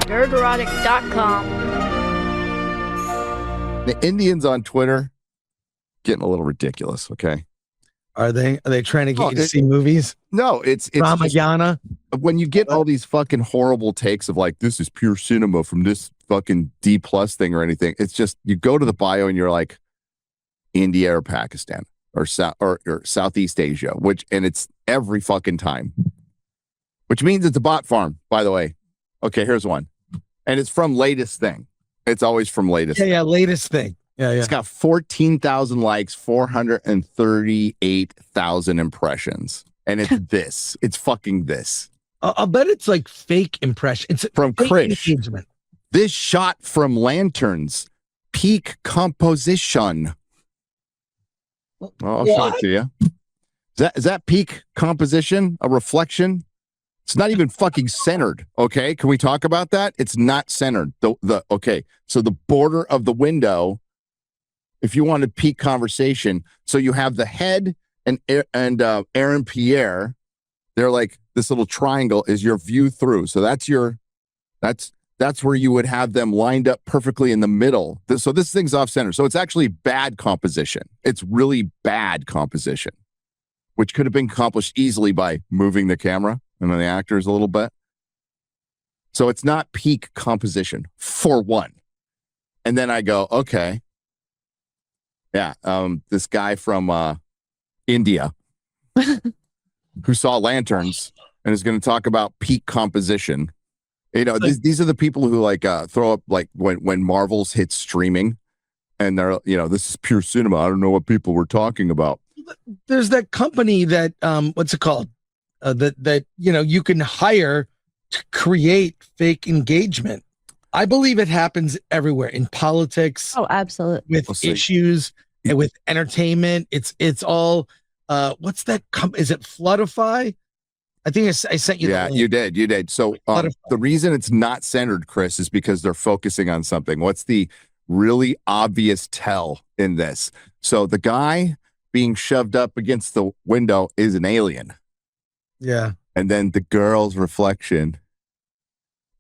Nerdrotic.com. The Indians on Twitter getting a little ridiculous. Okay. Are they trying to get you to see movies? No, it's Ramayana. When you get all these fucking horrible takes of like, this is pure cinema from this fucking D+ thing or anything. It's just, you go to the bio and you're like, India or Pakistan or Southeast Asia, and it's every fucking time, which means it's a bot farm, by the way. Okay, here's one. And it's from Latest Thing. It's always from Latest. Yeah, Latest Thing. Yeah. It's got 14,000 likes, 438,000 impressions. And it's this. It's fucking this. I'll bet it's like fake impression. It's from Krish. Engagement. This shot from lanterns. Peak composition. I'll show it to you. Is that peak composition? A reflection? It's not even fucking centered. Okay. Can we talk about that? It's not centered. Okay. So the border of the window, if you want to peak conversation, so you have the head and Aaron Pierre, they're like, this little triangle is your view through. So that's where you would have them lined up perfectly in the middle. So this thing's off center. So it's actually bad composition. It's really bad composition, which could have been accomplished easily by moving the camera and then the actors a little bit. So it's not peak composition for one. And then I go, okay. Yeah, this guy from India who saw lanterns and is going to talk about peak composition. You know, these are the people who like throw up like when Marvel's hits streaming, and they're, you know, this is pure cinema. I don't know what people were talking about. There's that company that what's it called? That you know, you can hire to create fake engagement. I believe it happens everywhere in politics. Oh, absolutely. With issues and with entertainment, it's all. What's that? Is it Floodify? I think I sent you. Yeah, you did. So the reason it's not centered, Chris, is because they're focusing on something. What's the really obvious tell in this? So the guy being shoved up against the window is an alien. Yeah. And then the girl's reflection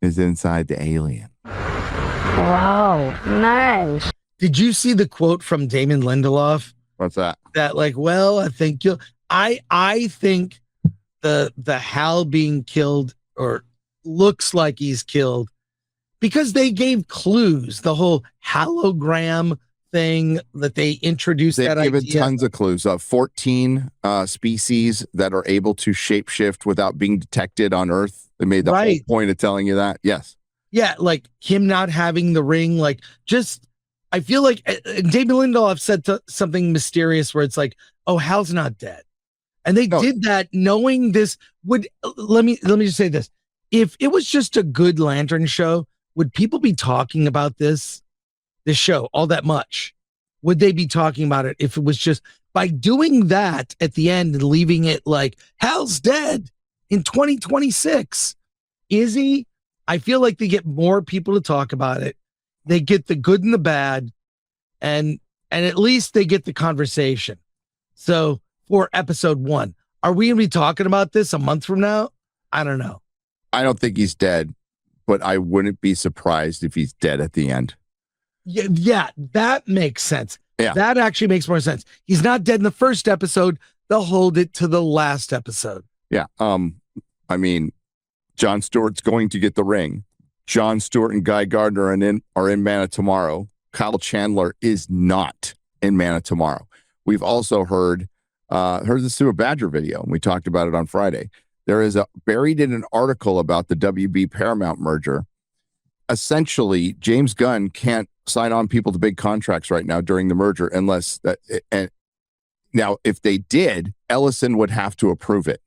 is inside the alien. Wow, nice. Did you see the quote from Damon Lindelof? What's that? That like, well, I think I think the Hal being killed or looks like he's killed because they gave clues, the whole hologram thing that they introduced. They've given tons of clues. 14 species that are able to shapeshift without being detected on Earth. They made the whole point of telling you that. Yes. Yeah, like him not having the ring, like just, I feel like David Lindelof said something mysterious where it's like, oh, Hal's not dead. And they did that knowing this would, let me just say this. If it was just a good Lantern show, would people be talking about this show all that much? Would they be talking about it if it was just by doing that at the end and leaving it like Hal's dead in 2026? Is he? I feel like they get more people to talk about it. They get the good and the bad, and at least they get the conversation. So for episode 1, are we going to be talking about this a month from now? I don't know. I don't think he's dead, but I wouldn't be surprised if he's dead at the end. Yeah, that makes sense. Yeah. That actually makes more sense. He's not dead in the first episode. They'll hold it to the last episode. Yeah. I mean, Jon Stewart's going to get the ring. Jon Stewart and Guy Gardner are in Man of Tomorrow. Kyle Chandler is not in Man of Tomorrow. We've also heard this through a Badger video, and we talked about it on Friday. There is buried in an article about the WB Paramount merger. Essentially, James Gunn can't sign on people to big contracts right now during the merger unless that. And now, if they did, Ellison would have to approve it.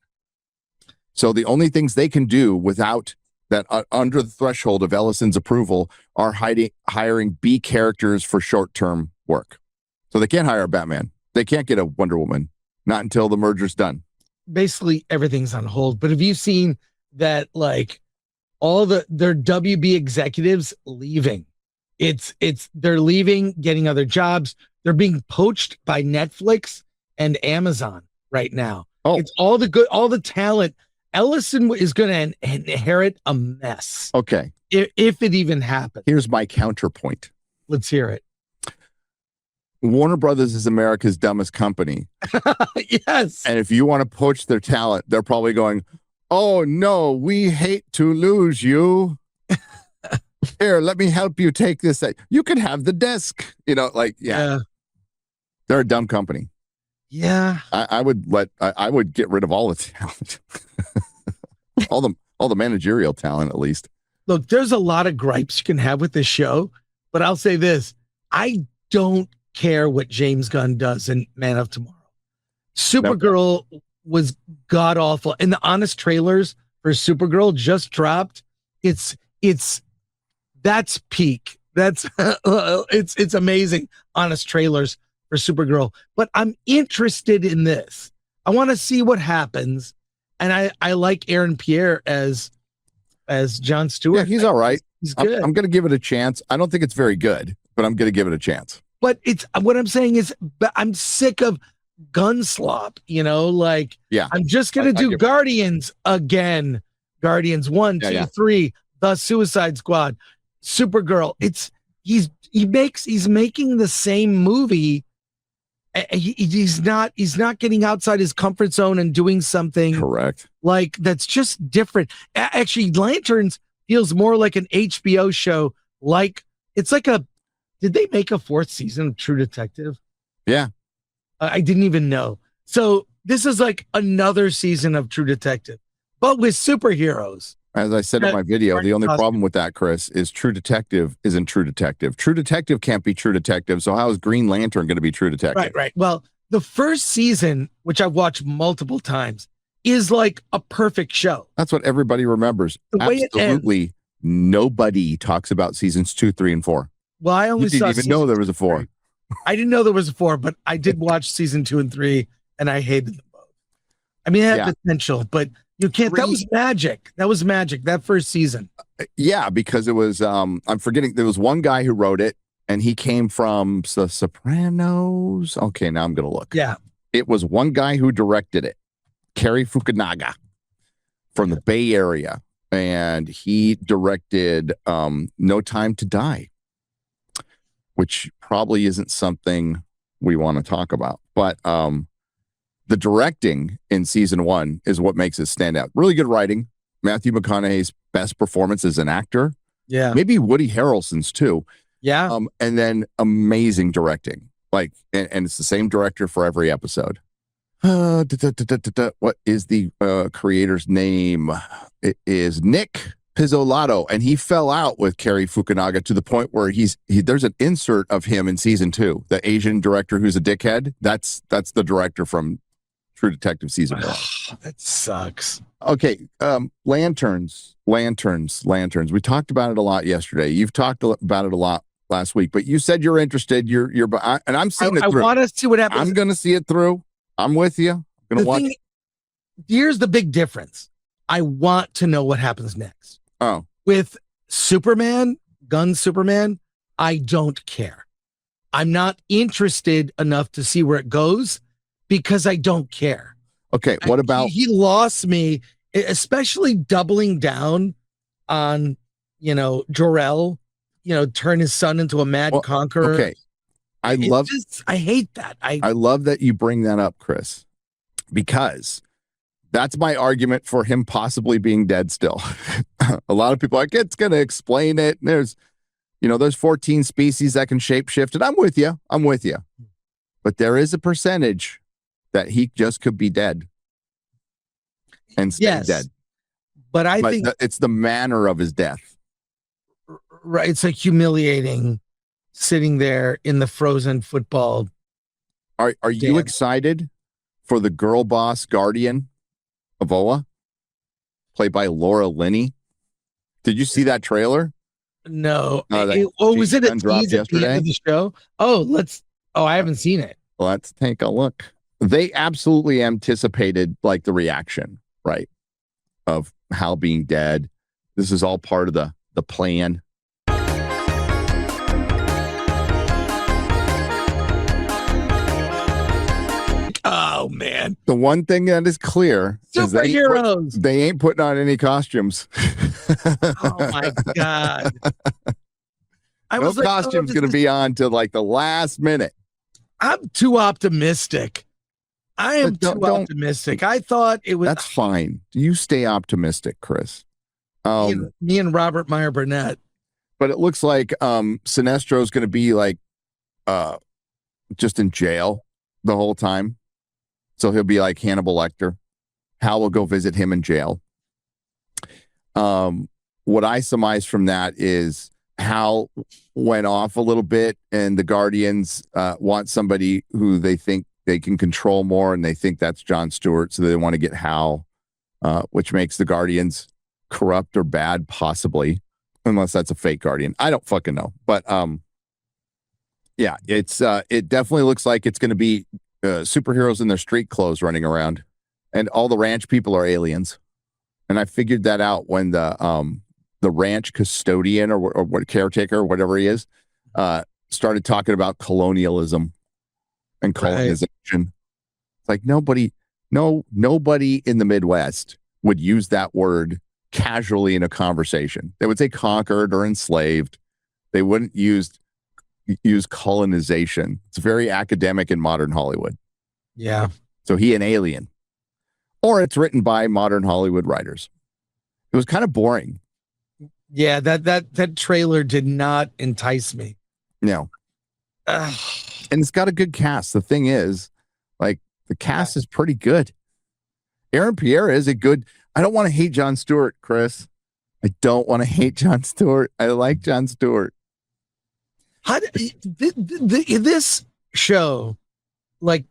So the only things they can do without that under the threshold of Ellison's approval are hiring B characters for short-term work. So they can't hire a Batman. They can't get a Wonder Woman, not until the merger's done. Basically, everything's on hold. But have you seen that, like, all their WB executives leaving? They're leaving, getting other jobs. They're being poached by Netflix and Amazon right now. Oh. It's all the talent. Ellison is going to inherit a mess. Okay. if it even happens. Here's my counterpoint. Let's hear it. Warner Brothers is America's dumbest company. Yes. And if you want to poach their talent, they're probably going, oh, no, we hate to lose you. Here, let me help you take this. You can have the desk. You know, like, yeah. They're a dumb company. Yeah. I would get rid of all the talent. all the managerial talent, at least. Look, there's a lot of gripes you can have with this show, but I'll say this. I don't care what James Gunn does in Man of Tomorrow. Supergirl was god awful, and the honest trailers for Supergirl just dropped. That's peak. That's it's amazing. Honest trailers for Supergirl, but I'm interested in this. I want to see what happens, and I like Aaron Pierre as Jon Stewart. Yeah, he's all right. He's good. I'm going to give it a chance. I don't think it's very good, but I'm going to give it a chance. But it's what I'm saying is I'm sick of gun slop, like I'm just gonna do Guardians again. Guardians 1, 2, 3, The Suicide Squad, Supergirl. He's making the same movie. He's not getting outside his comfort zone and doing something correct. Like that's just different. Actually, Lanterns feels more like an HBO show. Like it's like did they make a 4th season of True Detective? Yeah. I didn't even know. So this is like another season of True Detective, but with superheroes. As I said in my video, the only problem with that, Chris, is True Detective isn't True Detective. True Detective can't be True Detective. So how is Green Lantern going to be True Detective? Right. Well, the first season, which I've watched multiple times, is like a perfect show. That's what everybody remembers. Absolutely nobody talks about seasons 2, 3, and 4. Well, I only didn't even know there was a 4. I didn't know there was a 4, but I did watch season 2 and 3, and I hated them both. I mean, it had potential, but you can't. That was magic. That first season. Yeah, because it was. I'm forgetting. There was one guy who wrote it, and he came from The Sopranos. Okay, now I'm gonna look. Yeah, it was one guy who directed it, Cary Fukunaga, from the Bay Area, and he directed No Time to Die, which probably isn't something we want to talk about. But the directing in season 1 is what makes it stand out. Really good writing. Matthew McConaughey's best performance as an actor. Yeah. Maybe Woody Harrelson's too. Yeah. And then amazing directing. Like, and it's the same director for every episode. What is the creator's name? It is Nick Pizzolatto, and he fell out with Cary Fukunaga to the point where there's an insert of him in season 2, the Asian director who's a dickhead. That's the director from True Detective season 1. That sucks. Okay, lanterns. We talked about it a lot yesterday. You've talked about it a lot last week, but you said you're interested. And I'm seeing it through. I want to see what happens. I'm going to see it through. I'm with you. I'm going to watch. Here's the big difference. I want to know what happens next. Oh, with Superman, I don't care. I'm not interested enough to see where it goes because I don't care. Okay, what about he lost me, especially doubling down on Jor-El, turn his son into a mad conqueror. Okay, I hate that. I love that you bring that up, Chris, because that's my argument for him possibly being dead still. A lot of people are like, it's going to explain it. There's 14 species that can shapeshift. And I'm with you. But there is a percentage that he just could be dead and stay dead. But I think it's the manner of his death. Right. It's like humiliating sitting there in the frozen football. Are you excited for the girl boss guardian of Oa, played by Laura Linney? Did you see that trailer? No. Was it a tease at the end of the show? I haven't seen it. Let's take a look. They absolutely anticipated like the reaction, right? Of Hal being dead. This is all part of the plan. Oh man, The one thing that is clear is superheroes. they ain't putting on any costumes. Oh my god. No costume's going to be on till like the last minute. I'm too optimistic. I am too optimistic. I thought it was. That's fine. You stay optimistic, Chris. Me and Robert Meyer Burnett. But it looks like Sinestro is going to be like just in jail the whole time. So he'll be like Hannibal Lecter. Hal will go visit him in jail. What I surmise from that is Hal went off a little bit, and the Guardians want somebody who they think they can control more, and they think that's Jon Stewart, so they want to get Hal, which makes the Guardians corrupt or bad, possibly, unless that's a fake Guardian. I don't fucking know, but yeah, it definitely looks like it's going to be superheroes in their street clothes running around, and all the ranch people are aliens. And I figured that out when the ranch custodian or what caretaker or whatever he is started talking about colonialism and colonization. Right. It's like nobody in the Midwest would use that word casually in a conversation. They would say conquered or enslaved. They wouldn't use colonization. It's very academic in modern Hollywood. Yeah. So he an alien. Or it's written by modern Hollywood writers. It was kind of boring. Yeah, that trailer did not entice me. No. And it's got a good cast. The thing is, like, the cast is pretty good. Aaron Pierre is a good. I don't want to hate Jon Stewart, Chris. I don't want to hate Jon Stewart. I like Jon Stewart. How this show like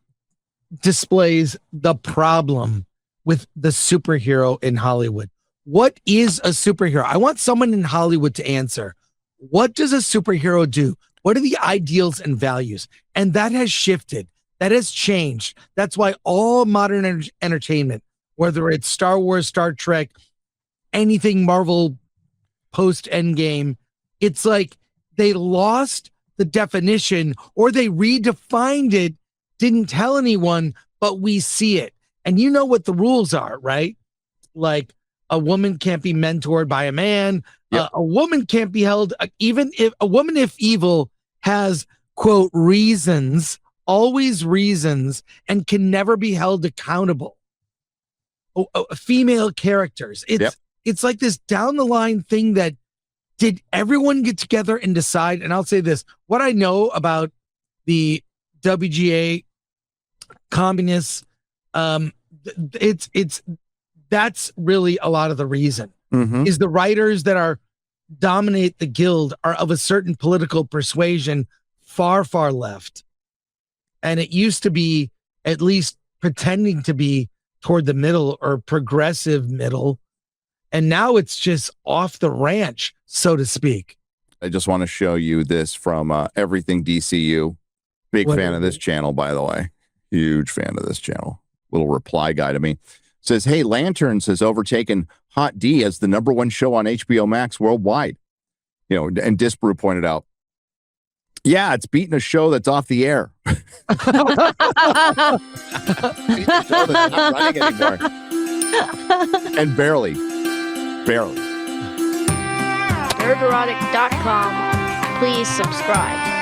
displays the problem with the superhero in Hollywood. What is a superhero? I want someone in Hollywood to answer. What does a superhero do? What are the ideals and values? And that has shifted. That has changed. That's why all modern entertainment, whether it's Star Wars, Star Trek, anything Marvel post Endgame, it's like they lost the definition or they redefined it, didn't tell anyone, but we see it. And you know what the rules are, right? Like a woman can't be mentored by a man. Yep. A woman can't be held, even if a woman, if evil, has, quote, reasons, always reasons, and can never be held accountable. Female characters. It's like this down the line thing that did everyone get together and decide? And I'll say this, what I know about the WGA communists, that's really a lot of the reason. Is the writers that dominate the guild are of a certain political persuasion, far left. And it used to be at least pretending to be toward the middle or progressive middle. And now it's just off the ranch, so to speak. I just want to show you this from Everything DCU. Big fan of this channel, by the way. Huge fan of this channel. Little reply guy to me. Says, hey, Lanterns has overtaken Hot D as the #1 show on HBO Max worldwide. You know, and Disbrew pointed out, yeah, it's beating a show that's off the air. It's a show that's not running anymore. And barely. Nerdrotic.com. Please subscribe.